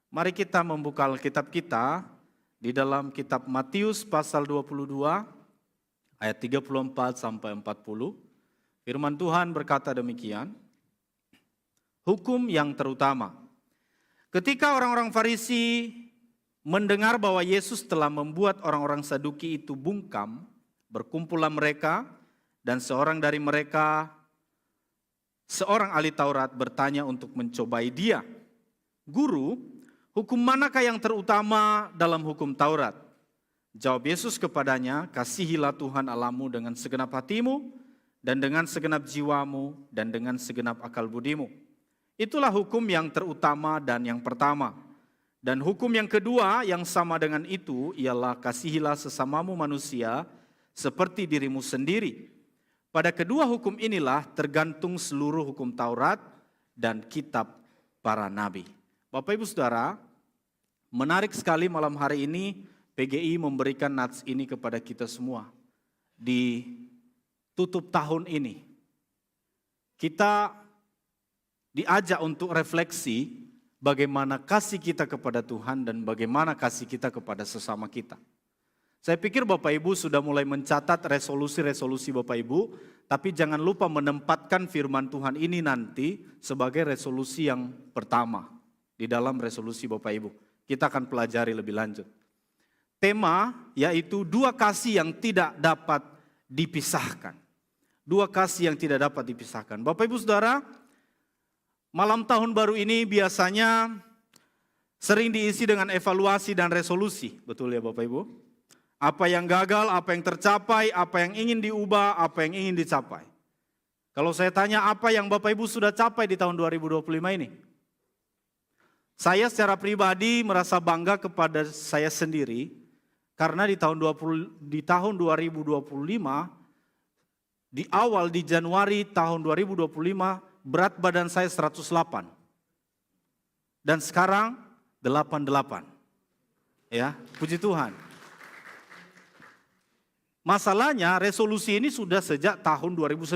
Mari kita membuka Alkitab kita di dalam kitab Matius pasal 22 ayat 34 sampai 40. Firman Tuhan berkata demikian. Hukum yang terutama. Ketika orang-orang Farisi mendengar bahwa Yesus telah membuat orang-orang Saduki itu bungkam, berkumpullah mereka dan seorang dari mereka, seorang ahli Taurat bertanya untuk mencobai dia. Guru, hukum manakah yang terutama dalam hukum Taurat? Jawab Yesus kepadanya, kasihilah Tuhan Allahmu dengan segenap hatimu dan dengan segenap jiwamu dan dengan segenap akal budimu. Itulah hukum yang terutama dan yang pertama. Dan hukum yang kedua yang sama dengan itu ialah kasihilah sesamamu manusia seperti dirimu sendiri. Pada kedua hukum inilah tergantung seluruh hukum Taurat dan kitab para nabi. Bapak Ibu Saudara, menarik sekali malam hari ini PGI memberikan nats ini kepada kita semua. Di tutup tahun ini, kita diajak untuk refleksi bagaimana kasih kita kepada Tuhan dan bagaimana kasih kita kepada sesama kita. Saya pikir Bapak Ibu sudah mulai mencatat resolusi-resolusi Bapak Ibu, tapi jangan lupa menempatkan firman Tuhan ini nanti sebagai resolusi yang pertama di dalam resolusi Bapak Ibu. Kita akan pelajari lebih lanjut. Tema yaitu dua kasih yang tidak dapat dipisahkan. Dua kasih yang tidak dapat dipisahkan. Bapak Ibu Saudara, malam tahun baru ini biasanya sering diisi dengan evaluasi dan resolusi. Betul ya Bapak Ibu? Apa yang gagal, apa yang tercapai, apa yang ingin diubah, apa yang ingin dicapai. Kalau saya tanya apa yang Bapak Ibu sudah capai di tahun 2025 ini? Saya secara pribadi merasa bangga kepada saya sendiri karena di tahun 2025 di awal di Januari tahun 2025 berat badan saya 108 dan sekarang 88. Ya, puji Tuhan. Masalahnya resolusi ini sudah sejak tahun 2019.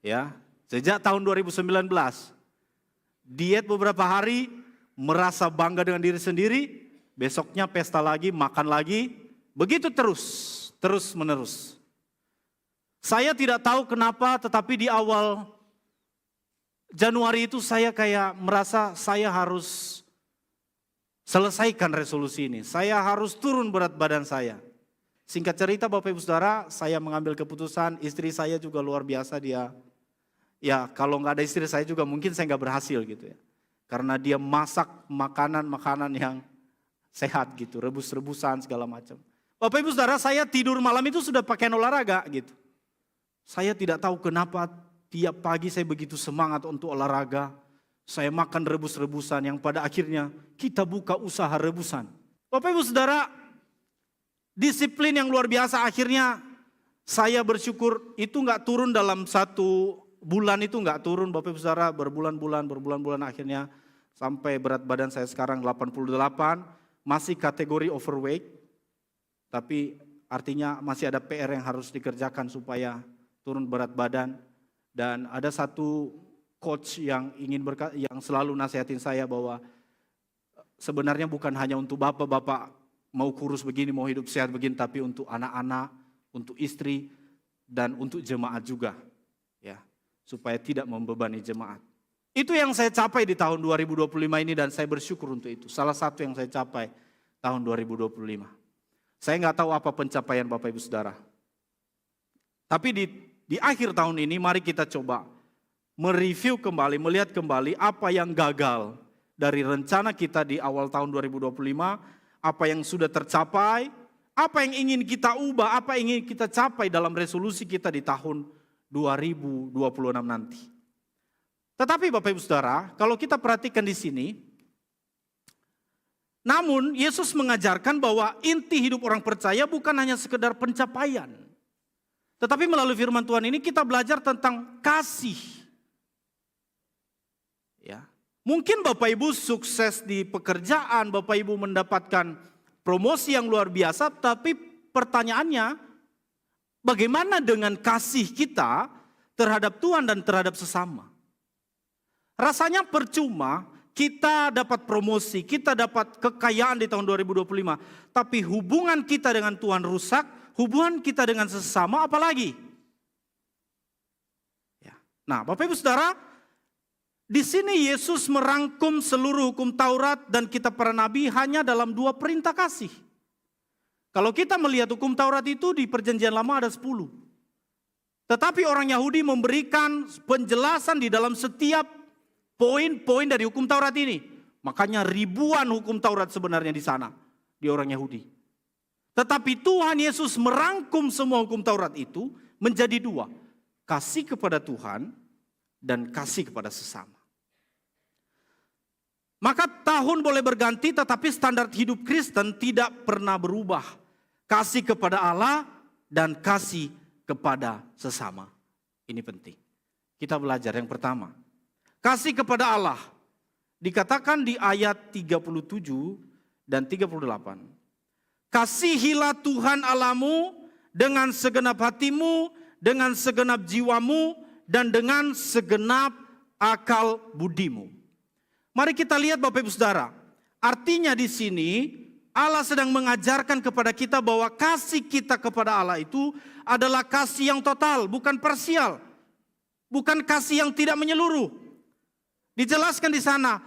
Ya, sejak tahun 2019. Diet beberapa hari, merasa bangga dengan diri sendiri, besoknya pesta lagi, makan lagi, begitu terus menerus. Saya tidak tahu kenapa, tetapi di awal Januari itu saya kayak merasa saya harus selesaikan resolusi ini. Saya harus turun berat badan saya. Singkat cerita Bapak Ibu Saudara, saya mengambil keputusan, istri saya juga luar biasa dia. Ya kalau nggak ada istri saya juga mungkin saya nggak berhasil gitu ya. Karena dia masak makanan-makanan yang sehat gitu, rebus-rebusan segala macam. Bapak Ibu Saudara, saya tidur malam itu sudah pakai olahraga gitu. Saya tidak tahu kenapa tiap pagi saya begitu semangat untuk olahraga. Saya makan rebus-rebusan yang pada akhirnya kita buka usaha rebusan. Bapak Ibu Saudara, disiplin yang luar biasa akhirnya saya bersyukur itu nggak turun dalam satu bulan itu nggak turun Bapak Ibu Saudara, berbulan-bulan akhirnya sampai berat badan saya sekarang 88, masih kategori overweight, tapi artinya masih ada PR yang harus dikerjakan supaya turun berat badan. Dan ada satu coach yang yang selalu nasihatin saya bahwa sebenarnya bukan hanya untuk bapak-bapak mau kurus begini, mau hidup sehat begini, tapi untuk anak-anak, untuk istri, dan untuk jemaat juga. Ya, supaya tidak membebani jemaat. Itu yang saya capai di tahun 2025 ini dan saya bersyukur untuk itu. Salah satu yang saya capai tahun 2025. Saya nggak tahu apa pencapaian Bapak Ibu Saudara. Tapi di akhir tahun ini mari kita coba mereview kembali, melihat kembali apa yang gagal dari rencana kita di awal tahun 2025, apa yang sudah tercapai, apa yang ingin kita ubah, apa yang ingin kita capai dalam resolusi kita di tahun 2026 nanti. Tetapi Bapak Ibu Saudara, kalau kita perhatikan di sini, namun Yesus mengajarkan bahwa inti hidup orang percaya bukan hanya sekedar pencapaian. Tetapi melalui firman Tuhan ini kita belajar tentang kasih. Ya. Mungkin Bapak Ibu sukses di pekerjaan, Bapak Ibu mendapatkan promosi yang luar biasa, tapi pertanyaannya, bagaimana dengan kasih kita terhadap Tuhan dan terhadap sesama? Rasanya percuma kita dapat promosi, kita dapat kekayaan di tahun 2025. Tapi hubungan kita dengan Tuhan rusak, hubungan kita dengan sesama apalagi? Ya. Nah, Bapak Ibu Saudara, di sini Yesus merangkum seluruh hukum Taurat dan kitab para nabi hanya dalam 2 perintah kasih. Kalau kita melihat hukum Taurat itu di perjanjian lama ada 10. Tetapi orang Yahudi memberikan penjelasan di dalam setiap poin-poin dari hukum Taurat ini. Makanya ribuan hukum Taurat sebenarnya di sana, di orang Yahudi. Tetapi Tuhan Yesus merangkum semua hukum Taurat itu menjadi 2. Kasih kepada Tuhan dan kasih kepada sesama. Maka tahun boleh berganti tetapi standar hidup Kristen tidak pernah berubah. Kasih kepada Allah dan kasih kepada sesama. Ini penting. Kita belajar yang pertama. Kasih kepada Allah. Dikatakan di ayat 37 dan 38. Kasihilah Tuhan Allahmu dengan segenap hatimu, dengan segenap jiwamu, dan dengan segenap akal budimu. Mari kita lihat Bapak Ibu Saudara. Artinya di sini Allah sedang mengajarkan kepada kita bahwa kasih kita kepada Allah itu adalah kasih yang total, bukan parsial. Bukan kasih yang tidak menyeluruh. Dijelaskan di sana,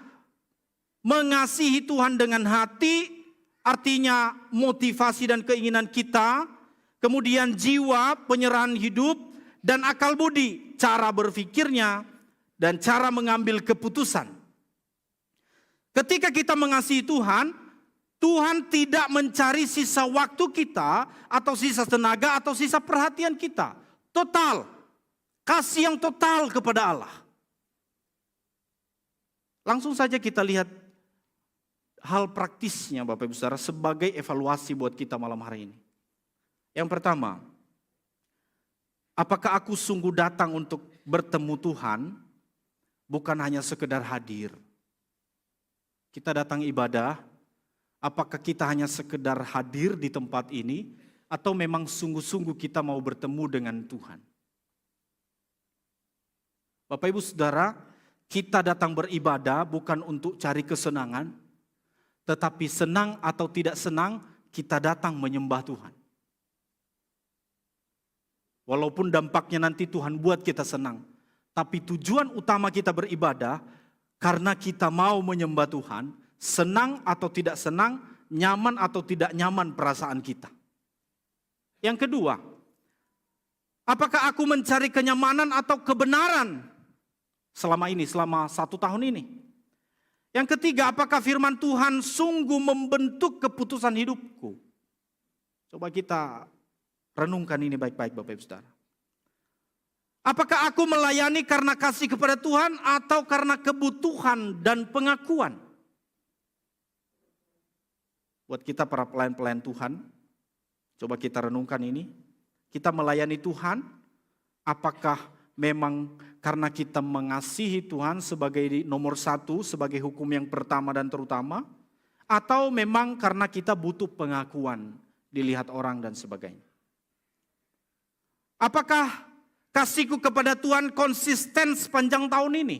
mengasihi Tuhan dengan hati, artinya motivasi dan keinginan kita. Kemudian jiwa, penyerahan hidup, dan akal budi, cara berpikirnya, dan cara mengambil keputusan. Ketika kita mengasihi Tuhan, Tuhan tidak mencari sisa waktu kita, atau sisa tenaga, atau sisa perhatian kita. Total. Kasih yang total kepada Allah. Langsung saja kita lihat hal praktisnya Bapak Ibu Saudara sebagai evaluasi buat kita malam hari ini. Yang pertama, apakah aku sungguh datang untuk bertemu Tuhan, bukan hanya sekedar hadir. Kita datang ibadah, apakah kita hanya sekedar hadir di tempat ini, atau memang sungguh-sungguh kita mau bertemu dengan Tuhan. Bapak Ibu Saudara, kita datang beribadah bukan untuk cari kesenangan, tetapi senang atau tidak senang, kita datang menyembah Tuhan. Walaupun dampaknya nanti Tuhan buat kita senang, tapi tujuan utama kita beribadah, karena kita mau menyembah Tuhan, senang atau tidak senang, nyaman atau tidak nyaman perasaan kita. Yang kedua, apakah aku mencari kenyamanan atau kebenaran selama 1 tahun ini? Yang ketiga, apakah firman Tuhan sungguh membentuk keputusan hidupku? Coba kita renungkan ini baik-baik Bapak Ibu Saudara. Apakah aku melayani karena kasih kepada Tuhan atau karena kebutuhan dan pengakuan? Buat kita para pelayan-pelayan Tuhan, coba kita renungkan ini. Kita melayani Tuhan, apakah memang karena kita mengasihi Tuhan sebagai nomor 1, sebagai hukum yang pertama dan terutama, atau memang karena kita butuh pengakuan, dilihat orang dan sebagainya. Apakah kasihku kepada Tuhan konsisten sepanjang tahun ini?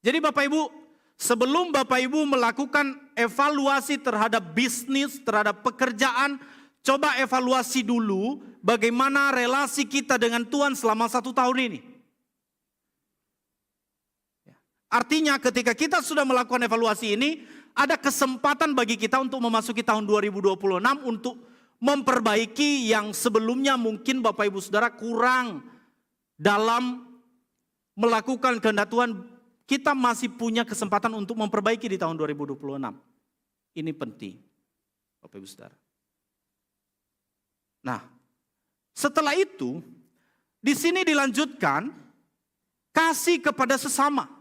Jadi Bapak Ibu, sebelum Bapak Ibu melakukan evaluasi terhadap bisnis, terhadap pekerjaan, coba evaluasi dulu bagaimana relasi kita dengan Tuhan selama 1 tahun ini. Artinya ketika kita sudah melakukan evaluasi ini, ada kesempatan bagi kita untuk memasuki tahun 2026 untuk memperbaiki yang sebelumnya mungkin Bapak Ibu Saudara kurang dalam melakukan kehendak Tuhan. Kita masih punya kesempatan untuk memperbaiki di tahun 2026. Ini penting Bapak Ibu Saudara. Nah, setelah itu di sini dilanjutkan kasih kepada sesama.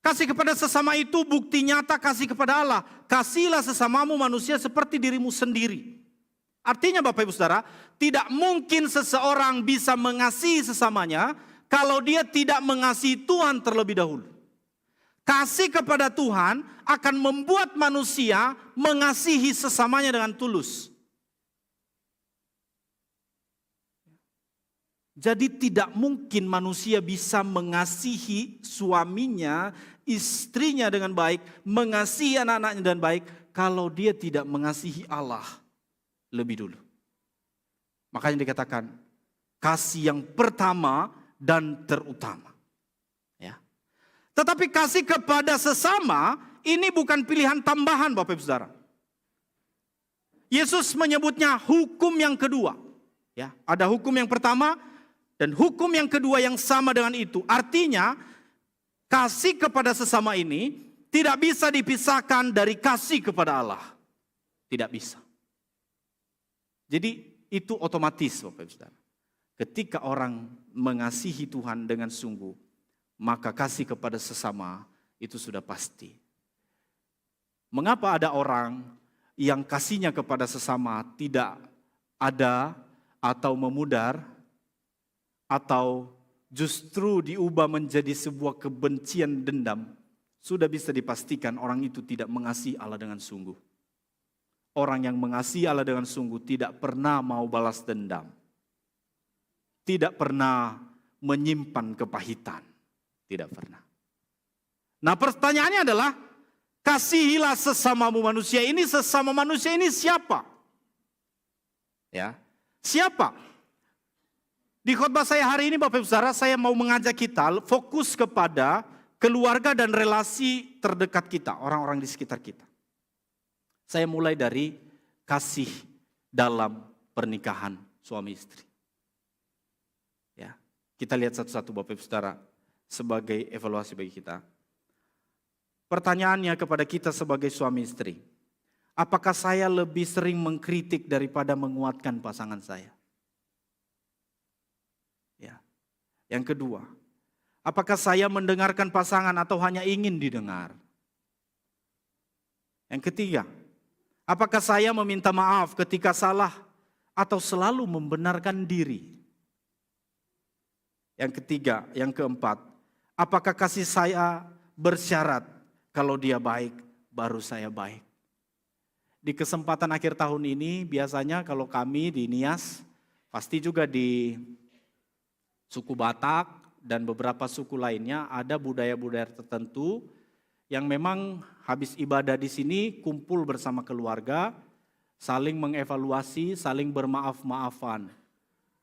Kasih kepada sesama itu bukti nyata kasih kepada Allah. Kasihlah sesamamu manusia seperti dirimu sendiri. Artinya Bapak Ibu Saudara, tidak mungkin seseorang bisa mengasihi sesamanya kalau dia tidak mengasihi Tuhan terlebih dahulu. Kasih kepada Tuhan akan membuat manusia mengasihi sesamanya dengan tulus. Jadi tidak mungkin manusia bisa mengasihi suaminya, istrinya dengan baik, mengasihi anak-anaknya dengan baik, kalau dia tidak mengasihi Allah lebih dulu. Makanya dikatakan, kasih yang pertama dan terutama. Ya. Tetapi kasih kepada sesama, ini bukan pilihan tambahan Bapak Ibu Saudara. Yesus menyebutnya hukum yang kedua. Ya, ada hukum yang pertama, dan hukum yang kedua yang sama dengan itu. Artinya kasih kepada sesama ini tidak bisa dipisahkan dari kasih kepada Allah. Tidak bisa. Jadi itu otomatis Bapak Ibu Saudara. Ketika orang mengasihi Tuhan dengan sungguh, maka kasih kepada sesama itu sudah pasti. Mengapa ada orang yang kasihnya kepada sesama tidak ada atau memudar, atau justru diubah menjadi sebuah kebencian dendam, sudah bisa dipastikan orang itu tidak mengasihi Allah dengan sungguh. Orang yang mengasihi Allah dengan sungguh tidak pernah mau balas dendam. Tidak pernah menyimpan kepahitan. Tidak pernah. Nah pertanyaannya adalah, kasihilah sesamamu manusia ini, sesama manusia ini siapa? Ya, siapa? Di khotbah saya hari ini Bapak Ibu Saudara, saya mau mengajak kita fokus kepada keluarga dan relasi terdekat kita, orang-orang di sekitar kita. Saya mulai dari kasih dalam pernikahan suami istri. Ya, kita lihat satu-satu Bapak Ibu Saudara sebagai evaluasi bagi kita. Pertanyaannya kepada kita sebagai suami istri, apakah saya lebih sering mengkritik daripada menguatkan pasangan saya? Yang kedua, apakah saya mendengarkan pasangan atau hanya ingin didengar? Yang ketiga, apakah saya meminta maaf ketika salah atau selalu membenarkan diri? Yang ketiga, yang keempat, apakah kasih saya bersyarat kalau dia baik, baru saya baik? Di kesempatan akhir tahun ini biasanya kalau kami di Nias, pasti juga di suku Batak dan beberapa suku lainnya ada budaya-budaya tertentu yang memang habis ibadah di sini kumpul bersama keluarga, saling mengevaluasi, saling bermaaf-maafan.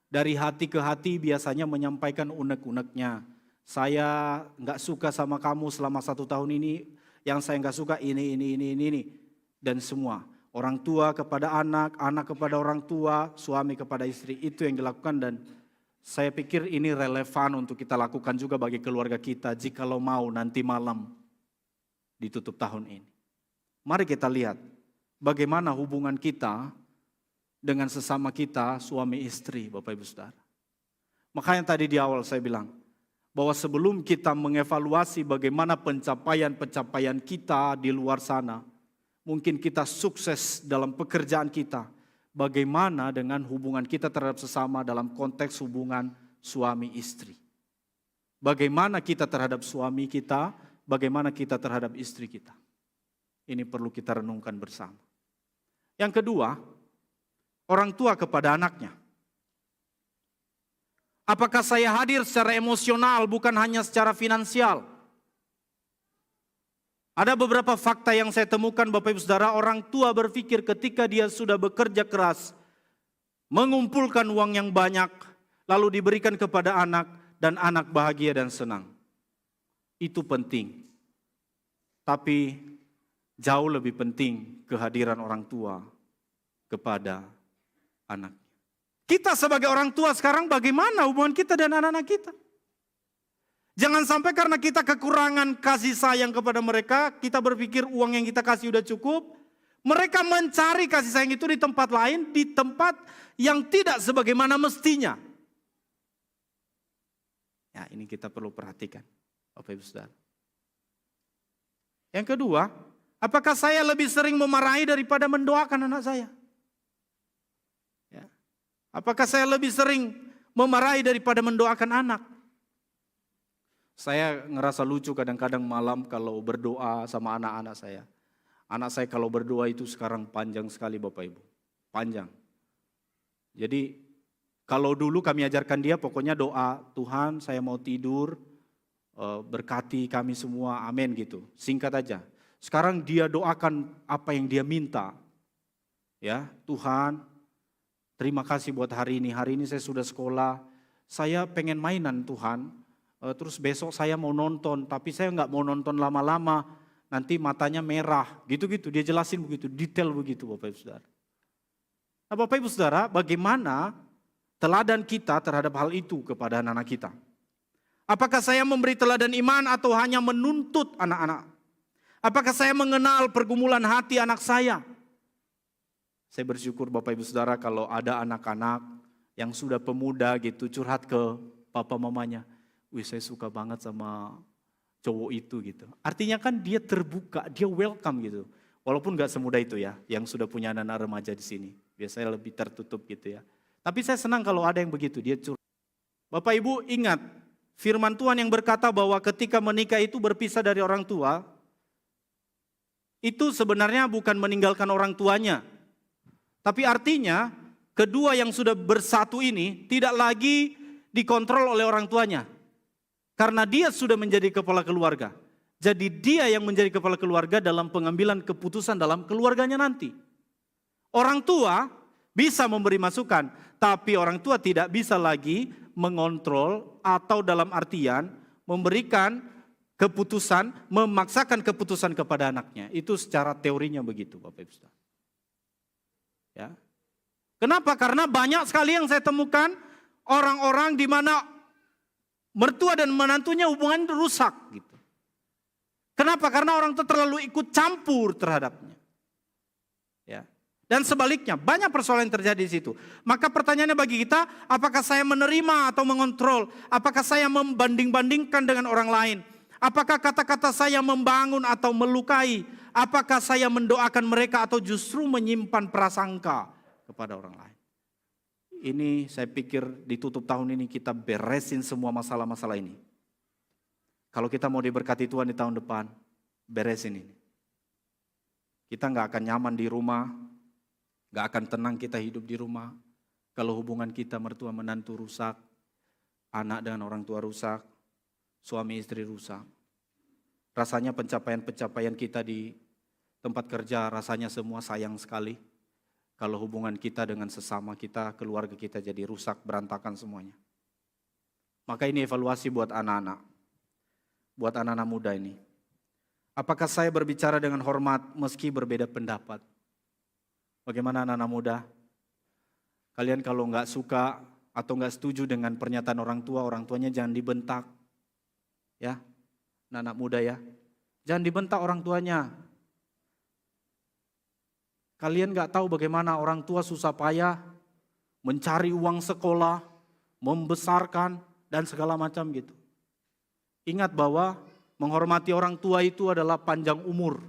Dari hati ke hati biasanya menyampaikan unek-uneknya. Saya nggak suka sama kamu selama 1 tahun ini, yang saya nggak suka ini. Dan semua, orang tua kepada anak, anak kepada orang tua, suami kepada istri, itu yang dilakukan dan saya pikir ini relevan untuk kita lakukan juga bagi keluarga kita jikalau mau nanti malam ditutup tahun ini. Mari kita lihat bagaimana hubungan kita dengan sesama kita suami istri Bapak Ibu Saudara. Makanya tadi di awal saya bilang bahwa sebelum kita mengevaluasi bagaimana pencapaian-pencapaian kita di luar sana, mungkin kita sukses dalam pekerjaan kita, bagaimana dengan hubungan kita terhadap sesama dalam konteks hubungan suami istri. Bagaimana kita terhadap suami kita, bagaimana kita terhadap istri kita. Ini perlu kita renungkan bersama. Yang kedua, orang tua kepada anaknya. Apakah saya hadir secara emosional bukan hanya secara finansial? Ada beberapa fakta yang saya temukan Bapak Ibu Saudara, orang tua berpikir ketika dia sudah bekerja keras, mengumpulkan uang yang banyak, lalu diberikan kepada anak, dan anak bahagia dan senang. Itu penting. Tapi jauh lebih penting kehadiran orang tua kepada anak. Kita sebagai orang tua sekarang bagaimana hubungan kita dan anak-anak kita? Jangan sampai karena kita kekurangan kasih sayang kepada mereka, kita berpikir uang yang kita kasih udah cukup. Mereka mencari kasih sayang itu di tempat lain, di tempat yang tidak sebagaimana mestinya. Ya, ini kita perlu perhatikan, Bapak Ibu Saudara. Yang kedua, apakah saya lebih sering memarahi daripada mendoakan anak saya? Ya. Apakah saya lebih sering memarahi daripada mendoakan anak? Saya ngerasa lucu kadang-kadang malam kalau berdoa sama anak-anak saya. Anak saya kalau berdoa itu sekarang panjang sekali Bapak Ibu. Panjang. Jadi Kalau dulu kami ajarkan dia pokoknya doa, Tuhan saya mau tidur, berkati kami semua, amin gitu. Singkat aja. Sekarang dia doakan apa yang dia minta. Ya, Tuhan, terima kasih buat hari ini. Hari ini saya sudah sekolah. Saya pengen mainan Tuhan. Terus besok saya mau nonton, tapi saya nggak mau nonton lama-lama. Nanti matanya merah. Gitu-gitu, dia jelasin begitu, detail begitu Bapak Ibu Saudara. Nah Bapak Ibu Saudara, bagaimana teladan kita terhadap hal itu kepada anak-anak kita? Apakah saya memberi teladan iman atau hanya menuntut anak-anak? Apakah saya mengenal pergumulan hati anak saya? Saya bersyukur Bapak Ibu Saudara kalau ada anak-anak yang sudah pemuda gitu curhat ke papa mamanya. Wih saya suka banget sama cowok itu gitu. Artinya kan dia terbuka, dia welcome gitu. Walaupun gak semudah itu ya, yang sudah punya anak-anak remaja di sini. Biasanya lebih tertutup gitu ya. Tapi saya senang kalau ada yang begitu, dia curhat. Bapak Ibu ingat, firman Tuhan yang berkata bahwa ketika menikah itu berpisah dari orang tua, itu sebenarnya bukan meninggalkan orang tuanya. Tapi artinya kedua yang sudah bersatu ini tidak lagi dikontrol oleh orang tuanya. Karena dia sudah menjadi kepala keluarga. Jadi dia yang menjadi kepala keluarga dalam pengambilan keputusan dalam keluarganya nanti. Orang tua bisa memberi masukan, tapi orang tua tidak bisa lagi mengontrol atau dalam artian memberikan keputusan, memaksakan keputusan kepada anaknya. Itu secara teorinya begitu Bapak Ibu Saudara. Ya. Kenapa? Karena banyak sekali yang saya temukan orang-orang di mana mertua dan menantunya hubungan rusak gitu. Kenapa? Karena orang itu terlalu ikut campur terhadapnya. Ya. Dan sebaliknya, banyak persoalan yang terjadi di situ. Maka pertanyaannya bagi kita, apakah saya menerima atau mengontrol? Apakah saya membanding-bandingkan dengan orang lain? Apakah kata-kata saya membangun atau melukai? Apakah saya mendoakan mereka atau justru menyimpan prasangka kepada orang lain? Ini saya pikir di tutup tahun ini kita beresin semua masalah-masalah ini. Kalau kita mau diberkati Tuhan di tahun depan, beresin ini. Kita nggak akan nyaman di rumah, nggak akan tenang kita hidup di rumah. Kalau hubungan kita mertua menantu rusak, anak dengan orang tua rusak, suami istri rusak. Rasanya pencapaian-pencapaian kita di tempat kerja rasanya semua sayang sekali. Kalau hubungan kita dengan sesama kita, keluarga kita jadi rusak, berantakan semuanya. Maka ini evaluasi buat anak-anak. Buat anak-anak muda ini. Apakah saya berbicara dengan hormat meski berbeda pendapat? Bagaimana anak-anak muda? Kalian kalau nggak suka atau nggak setuju dengan pernyataan orang tuanya jangan dibentak. Ya, anak-anak muda ya. Jangan dibentak orang tuanya. Kalian nggak tahu bagaimana orang tua susah payah mencari uang sekolah, membesarkan dan segala macam gitu. Ingat bahwa menghormati orang tua itu adalah panjang umur.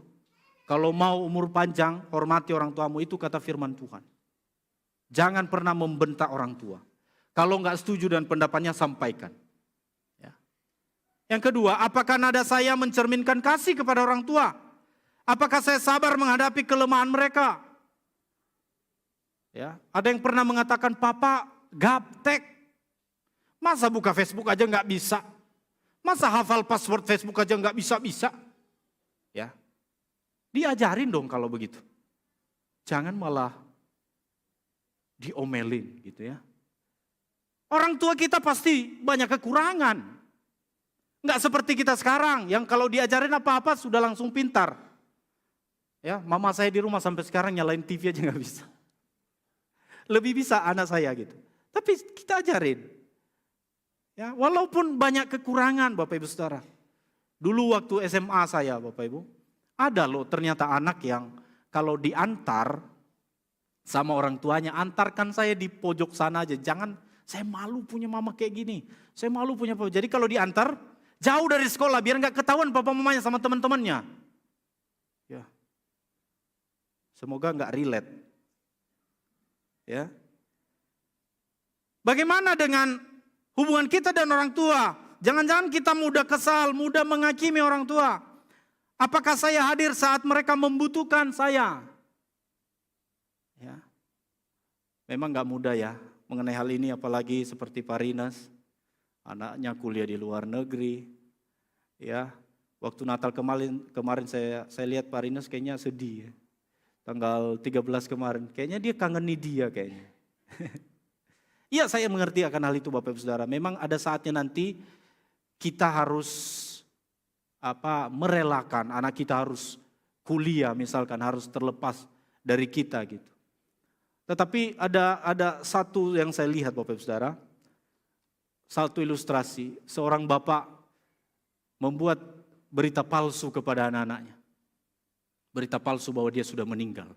Kalau mau umur panjang, hormati orang tuamu, itu kata firman Tuhan. Jangan pernah membentak orang tua. Kalau nggak setuju dengan pendapatnya, sampaikan. Ya. Yang kedua, apakah nada saya mencerminkan kasih kepada orang tua? Apakah saya sabar menghadapi kelemahan mereka? Ya. Ada yang pernah mengatakan, Papa gaptek. Masa buka Facebook aja nggak bisa? Masa hafal password Facebook aja nggak bisa-bisa? Ya, diajarin dong kalau begitu. Jangan malah diomelin gitu ya. Orang tua kita pasti banyak kekurangan. Nggak seperti kita sekarang yang kalau diajarin apa-apa sudah langsung pintar. Ya, mama saya di rumah sampai sekarang nyalain TV aja nggak bisa. Lebih bisa anak saya gitu. Tapi kita ajarin. Ya, walaupun banyak kekurangan Bapak Ibu Saudara. Dulu waktu SMA saya Bapak Ibu, ada loh ternyata anak yang kalau diantar sama orang tuanya, antarkan saya di pojok sana aja. Jangan, saya malu punya mama kayak gini. Saya malu punya papa. Jadi kalau diantar, jauh dari sekolah biar nggak ketahuan papa mamanya sama teman-temannya. Ya. Semoga nggak relate. Ya. Bagaimana dengan hubungan kita dan orang tua? Jangan-jangan kita mudah kesal, mudah menghakimi orang tua. Apakah saya hadir saat mereka membutuhkan saya? Ya. Memang gak mudah ya mengenai hal ini, apalagi seperti Pak Rinas, anaknya kuliah di luar negeri. Ya, waktu Natal kemarin saya lihat Pak Rinas kayaknya sedih ya. Tanggal 13 kemarin, kayaknya dia kangeni dia kayaknya. Iya, saya mengerti akan hal itu Bapak Ibu Saudara. Memang ada saatnya nanti kita harus merelakan anak kita harus kuliah misalkan, harus terlepas dari kita gitu. Tetapi ada satu yang saya lihat Bapak Ibu Saudara, satu ilustrasi, seorang bapak membuat berita palsu kepada anak-anaknya. Berita palsu bahwa dia sudah meninggal.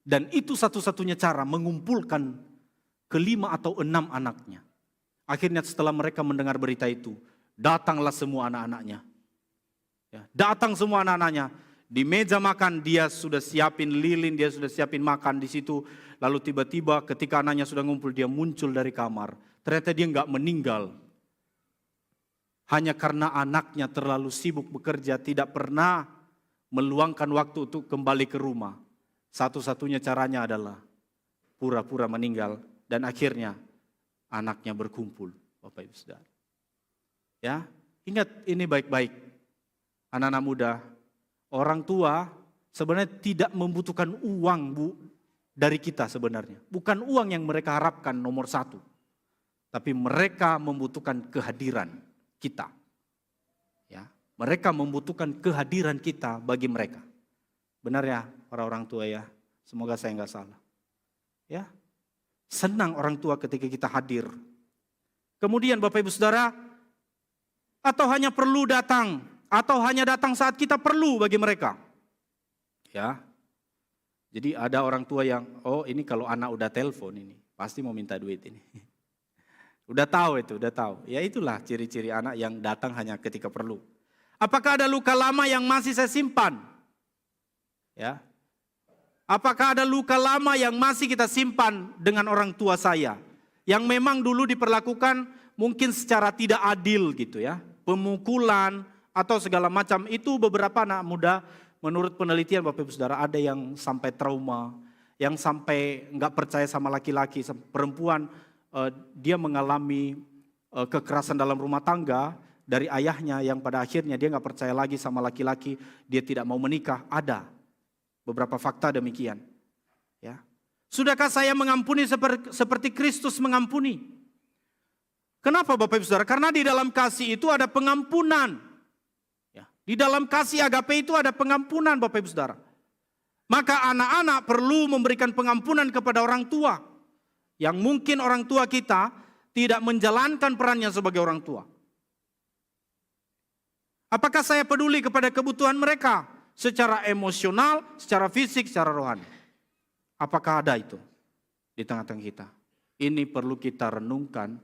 Dan itu satu-satunya cara mengumpulkan 5 atau 6 anaknya. Akhirnya setelah mereka mendengar berita itu, datanglah semua anak-anaknya. Ya, datang semua anak-anaknya. Di meja makan dia sudah siapin lilin, dia sudah siapin makan di situ. Lalu tiba-tiba ketika anaknya sudah ngumpul, dia muncul dari kamar. Ternyata dia nggak meninggal. Hanya karena anaknya terlalu sibuk bekerja, tidak pernah meluangkan waktu untuk kembali ke rumah. Satu-satunya caranya adalah pura-pura meninggal. Dan akhirnya anaknya berkumpul, Bapak Ibu Saudara. Ya, ingat ini baik-baik. Anak-anak muda, orang tua sebenarnya tidak membutuhkan uang dari kita sebenarnya. Bukan uang yang mereka harapkan nomor 1. Tapi mereka membutuhkan kehadiran kita. Ya, mereka membutuhkan kehadiran kita bagi mereka. Benar ya para orang tua ya. Semoga saya nggak salah. Ya, senang orang tua ketika kita hadir. Kemudian Bapak Ibu Saudara, atau hanya perlu datang, atau hanya datang saat kita perlu bagi mereka. Ya. Jadi ada orang tua yang, oh ini kalau anak udah telepon ini, pasti mau minta duit ini. Udah tahu itu, udah tahu. Ya itulah ciri-ciri anak yang datang hanya ketika perlu. Apakah ada luka lama yang masih saya simpan? Ya. Apakah ada luka lama yang masih kita simpan dengan orang tua saya? Yang memang dulu diperlakukan mungkin secara tidak adil gitu ya. Pemukulan atau segala macam, itu beberapa anak muda menurut penelitian Bapak Ibu Saudara ada yang sampai trauma, yang sampai nggak percaya sama laki-laki, perempuan dia mengalami kekerasan dalam rumah tangga dari ayahnya yang pada akhirnya dia nggak percaya lagi sama laki-laki, dia tidak mau menikah. Ada beberapa fakta demikian. Ya. Sudahkah saya mengampuni seperti Kristus mengampuni? Kenapa Bapak Ibu Saudara? Karena di dalam kasih itu ada pengampunan. Ya. Di dalam kasih agape itu ada pengampunan Bapak Ibu Saudara. Maka anak-anak perlu memberikan pengampunan kepada orang tua. Yang mungkin orang tua kita tidak menjalankan perannya sebagai orang tua. Apakah saya peduli kepada kebutuhan mereka? Secara emosional, secara fisik, secara rohani. Apakah ada itu di tengah-tengah kita? Ini perlu kita renungkan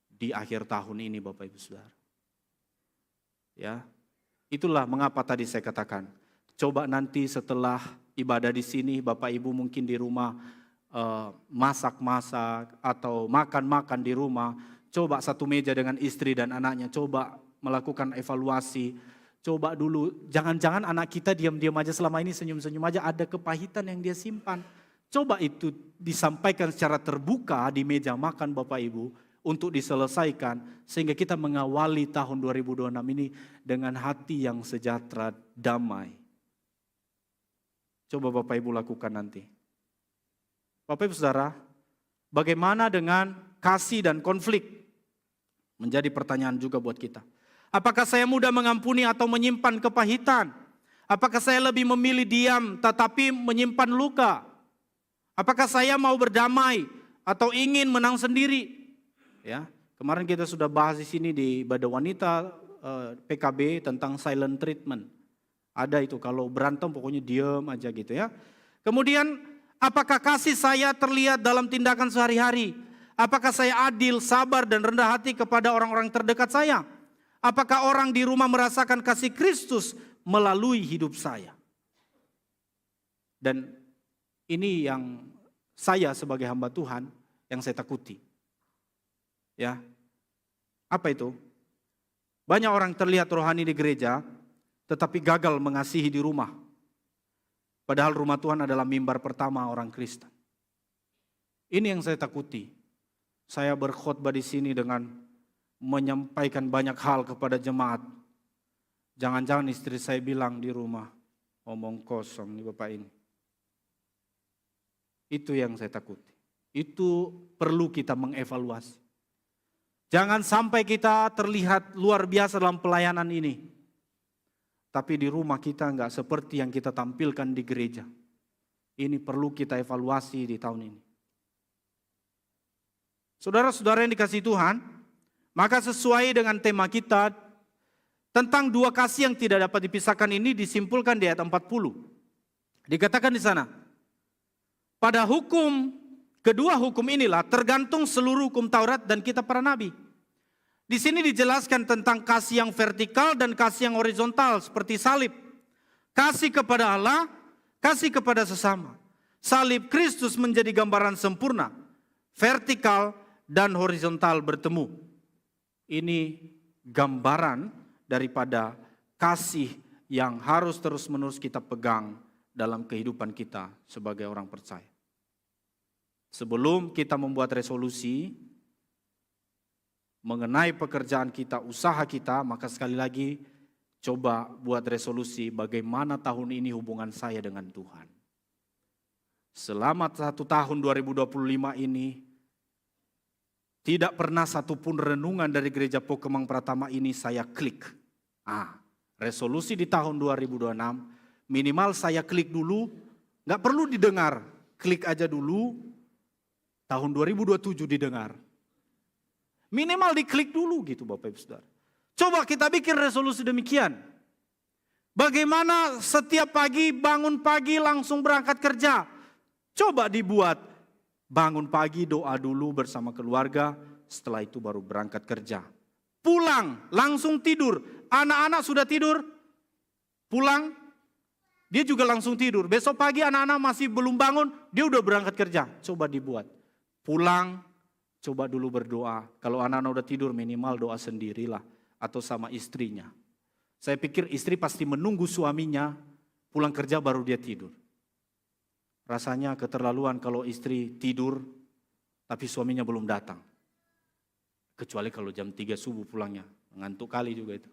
di akhir tahun ini Bapak Ibu Saudara. Ya, itulah mengapa tadi saya katakan. Coba nanti setelah ibadah di sini Bapak Ibu mungkin di rumah masak-masak atau makan-makan di rumah. Coba satu meja dengan istri dan anaknya, coba melakukan evaluasi. Coba dulu, jangan-jangan anak kita diam-diam aja selama ini senyum-senyum aja, ada kepahitan yang dia simpan. Coba itu disampaikan secara terbuka di meja makan Bapak Ibu untuk diselesaikan sehingga kita mengawali tahun 2026 ini dengan hati yang sejahtera, damai. Coba Bapak Ibu lakukan nanti. Bapak Ibu Saudara, bagaimana dengan kasih dan konflik? Menjadi pertanyaan juga buat kita. Apakah saya mudah mengampuni atau menyimpan kepahitan? Apakah saya lebih memilih diam tetapi menyimpan luka? Apakah saya mau berdamai atau ingin menang sendiri? Ya, kemarin kita sudah bahas di sini di Ibadah Wanita PKB tentang silent treatment. Ada itu kalau berantem pokoknya diam aja gitu ya. Kemudian apakah kasih saya terlihat dalam tindakan sehari-hari? Apakah saya adil, sabar dan rendah hati kepada orang-orang terdekat saya? Apakah orang di rumah merasakan kasih Kristus melalui hidup saya? Dan ini yang saya sebagai hamba Tuhan yang saya takuti. Ya. Apa itu? Banyak orang terlihat rohani di gereja tetapi gagal mengasihi di rumah. Padahal rumah Tuhan adalah mimbar pertama orang Kristen. Ini yang saya takuti. Saya berkhotbah di sini dengan menyampaikan banyak hal kepada jemaat. Jangan-jangan istri saya bilang di rumah, omong kosong nih Bapak ini. Itu yang saya takuti. Itu perlu kita mengevaluasi. Jangan sampai kita terlihat luar biasa dalam pelayanan ini. Tapi di rumah kita enggak seperti yang kita tampilkan di gereja. Ini perlu kita evaluasi di tahun ini. Saudara-saudara yang dikasihi Tuhan, maka sesuai dengan tema kita tentang dua kasih yang tidak dapat dipisahkan ini disimpulkan di ayat 40. Dikatakan di sana, pada kedua hukum inilah tergantung seluruh hukum Taurat dan kitab para nabi. Di sini dijelaskan tentang kasih yang vertikal dan kasih yang horizontal seperti salib. Kasih kepada Allah, kasih kepada sesama. Salib Kristus menjadi gambaran sempurna, vertikal dan horizontal bertemu. Ini gambaran daripada kasih yang harus terus-menerus kita pegang dalam kehidupan kita sebagai orang percaya. Sebelum kita membuat resolusi mengenai pekerjaan kita, usaha kita, maka sekali lagi coba buat resolusi bagaimana tahun ini hubungan saya dengan Tuhan. Selama 1 tahun 2025 ini, tidak pernah satupun renungan dari Gereja Pokemang Pratama ini saya klik. Resolusi di tahun 2026, minimal saya klik dulu, nggak perlu didengar, klik aja dulu, tahun 2027 didengar. Minimal diklik dulu gitu Bapak Ibu Saudara. Coba kita bikin resolusi demikian. Bagaimana setiap pagi bangun pagi langsung berangkat kerja. Coba dibuat bangun pagi doa dulu bersama keluarga. Setelah itu baru berangkat kerja. Pulang langsung tidur. Anak-anak sudah tidur. Pulang dia juga langsung tidur. Besok pagi anak-anak masih belum bangun. Dia udah berangkat kerja. Coba dibuat. Pulang. Coba dulu berdoa. Kalau anak-anak udah tidur minimal doa sendirilah. Atau sama istrinya. Saya pikir istri pasti menunggu suaminya pulang kerja baru dia tidur. Rasanya keterlaluan kalau istri tidur tapi suaminya belum datang. Kecuali kalau jam 3 subuh pulangnya. Ngantuk kali juga itu.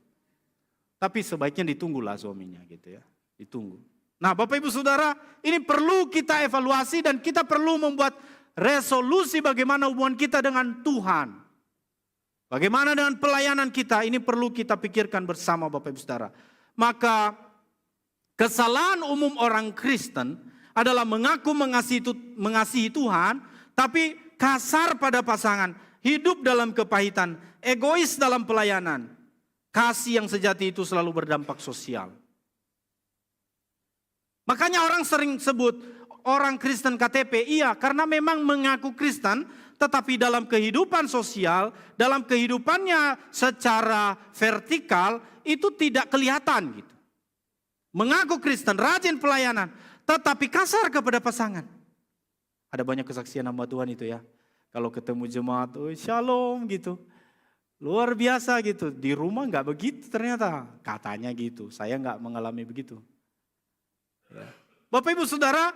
Tapi sebaiknya ditunggulah suaminya gitu ya. Ditunggu. Nah Bapak Ibu Saudara, ini perlu kita evaluasi dan kita perlu membuat resolusi bagaimana hubungan kita dengan Tuhan. Bagaimana dengan pelayanan kita, ini perlu kita pikirkan bersama Bapak Ibu Saudara. Maka kesalahan umum orang Kristen adalah mengaku mengasihi Tuhan, tapi kasar pada pasangan, hidup dalam kepahitan, egois dalam pelayanan. Kasih yang sejati itu selalu berdampak sosial. Makanya orang sering sebut orang Kristen KTP, iya karena memang mengaku Kristen, tetapi dalam kehidupan sosial, dalam kehidupannya secara vertikal itu tidak kelihatan gitu. Mengaku Kristen, rajin pelayanan, tetapi kasar kepada pasangan. Ada banyak kesaksian hamba Tuhan itu ya. Kalau ketemu jemaat, oh shalom gitu. Luar biasa gitu. Di rumah nggak begitu ternyata. Katanya gitu, saya nggak mengalami begitu. Ya. Bapak Ibu Saudara,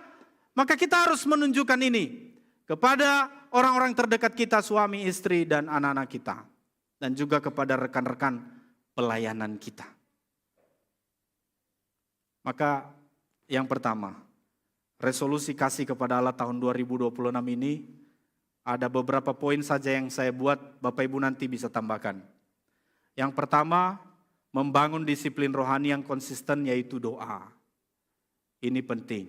maka kita harus menunjukkan ini kepada orang-orang terdekat kita, suami, istri, dan anak-anak kita. Dan juga kepada rekan-rekan pelayanan kita. Maka yang pertama, resolusi kasih kepada Allah tahun 2026 ini, ada beberapa poin saja yang saya buat, Bapak Ibu nanti bisa tambahkan. Yang pertama, membangun disiplin rohani yang konsisten yaitu doa. Ini penting.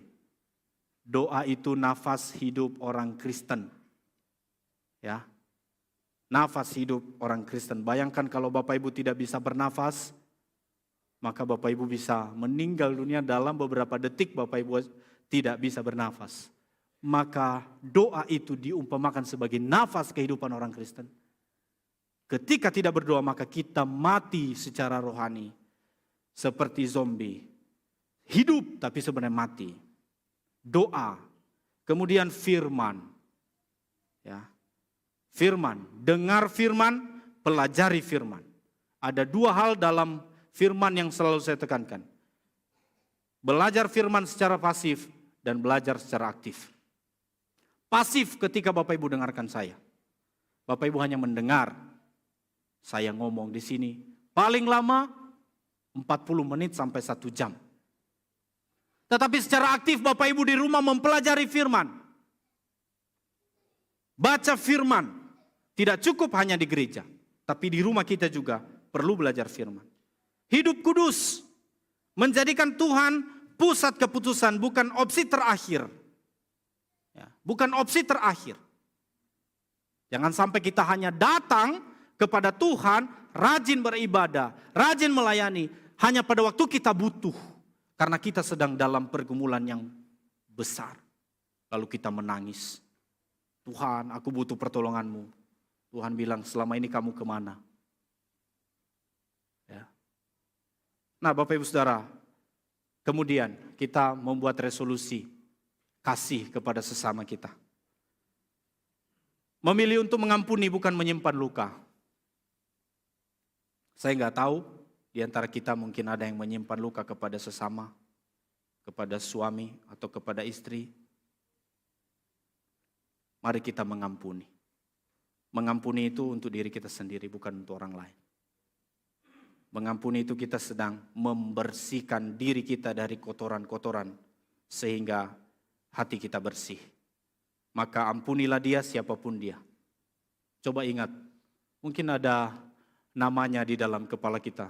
Doa itu nafas hidup orang Kristen. Ya. Nafas hidup orang Kristen. Bayangkan kalau Bapak Ibu tidak bisa bernafas, maka Bapak Ibu bisa meninggal dunia dalam beberapa detik Bapak Ibu tidak bisa bernafas. Maka doa itu diumpamakan sebagai nafas kehidupan orang Kristen. Ketika tidak berdoa maka kita mati secara rohani. Seperti zombie. Hidup tapi sebenarnya mati. Doa, kemudian firman. Ya. Firman, dengar firman, pelajari firman. Ada dua hal dalam firman yang selalu saya tekankan. Belajar firman secara pasif dan belajar secara aktif. pasif ketika Bapak Ibu dengarkan saya. Bapak Ibu hanya mendengar saya ngomong di sini. Paling lama 40 menit sampai 1 jam. Tetapi secara aktif Bapak Ibu di rumah mempelajari firman. Baca firman. Tidak cukup hanya di gereja. Tapi di rumah kita juga perlu belajar firman. Hidup kudus. Menjadikan Tuhan pusat keputusan, bukan opsi terakhir. Ya, bukan opsi terakhir. Jangan sampai kita hanya datang kepada Tuhan, rajin beribadah, rajin melayani, hanya pada waktu kita butuh. Karena kita sedang dalam pergumulan yang besar. Lalu kita menangis. Tuhan, aku butuh pertolongan-Mu. Tuhan bilang, selama ini kamu kemana? Ya. Nah Bapak Ibu Saudara, kemudian kita membuat resolusi kasih kepada sesama kita. Memilih untuk mengampuni bukan menyimpan luka. Saya nggak tahu, di antara kita mungkin ada yang menyimpan luka kepada sesama, kepada suami atau kepada istri. Mari kita mengampuni. Mengampuni itu untuk diri kita sendiri, bukan untuk orang lain. Mengampuni itu kita sedang membersihkan diri kita dari kotoran-kotoran sehingga hati kita bersih. Maka ampunilah dia siapapun dia. Coba ingat, mungkin ada namanya di dalam kepala kita.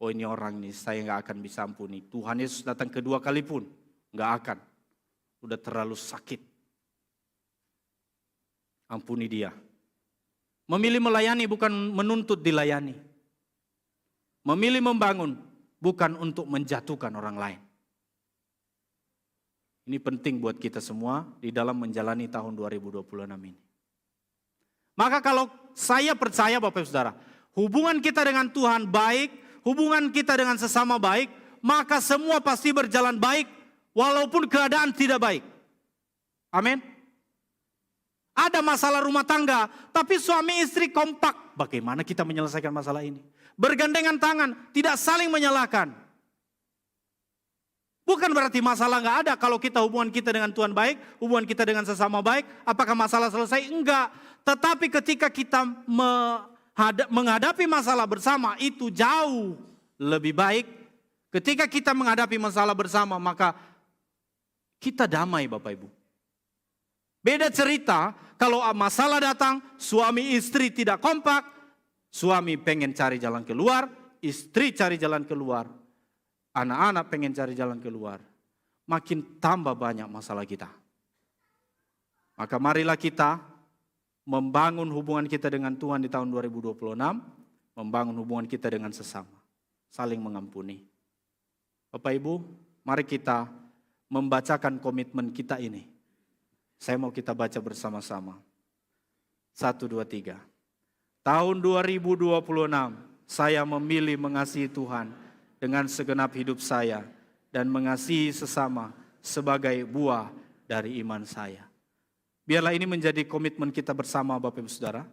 Oh ini orang ini saya nggak akan bisa ampuni. Tuhan Yesus datang kedua kali pun nggak akan. Udah terlalu sakit. Ampuni dia. Memilih melayani bukan menuntut dilayani. Memilih membangun bukan untuk menjatuhkan orang lain. Ini penting buat kita semua di dalam menjalani tahun 2026 ini. Maka kalau saya percaya Bapak Ibu Saudara, hubungan kita dengan Tuhan baik, hubungan kita dengan sesama baik, maka semua pasti berjalan baik walaupun keadaan tidak baik. Amin. Ada masalah rumah tangga, tapi suami istri kompak. Bagaimana kita menyelesaikan masalah ini? Bergandengan tangan, tidak saling menyalahkan. Bukan berarti masalah nggak ada kalau kita hubungan kita dengan Tuhan baik, hubungan kita dengan sesama baik, apakah masalah selesai? Enggak. Tetapi ketika kita menghadapi masalah bersama itu jauh lebih baik. Ketika kita menghadapi masalah bersama maka kita damai Bapak Ibu. Beda cerita kalau masalah datang, suami istri tidak kompak, suami pengen cari jalan keluar, istri cari jalan keluar, anak-anak pengen cari jalan keluar. Makin tambah banyak masalah kita. Maka marilah kita membangun hubungan kita dengan Tuhan di tahun 2026, membangun hubungan kita dengan sesama, saling mengampuni. Bapak Ibu, mari kita membacakan komitmen kita ini. Saya mau kita baca bersama-sama. 1, 2, 3. Tahun 2026, saya memilih mengasihi Tuhan dengan segenap hidup saya dan mengasihi sesama sebagai buah dari iman saya. Biarlah ini menjadi komitmen kita bersama Bapak Ibu Saudara.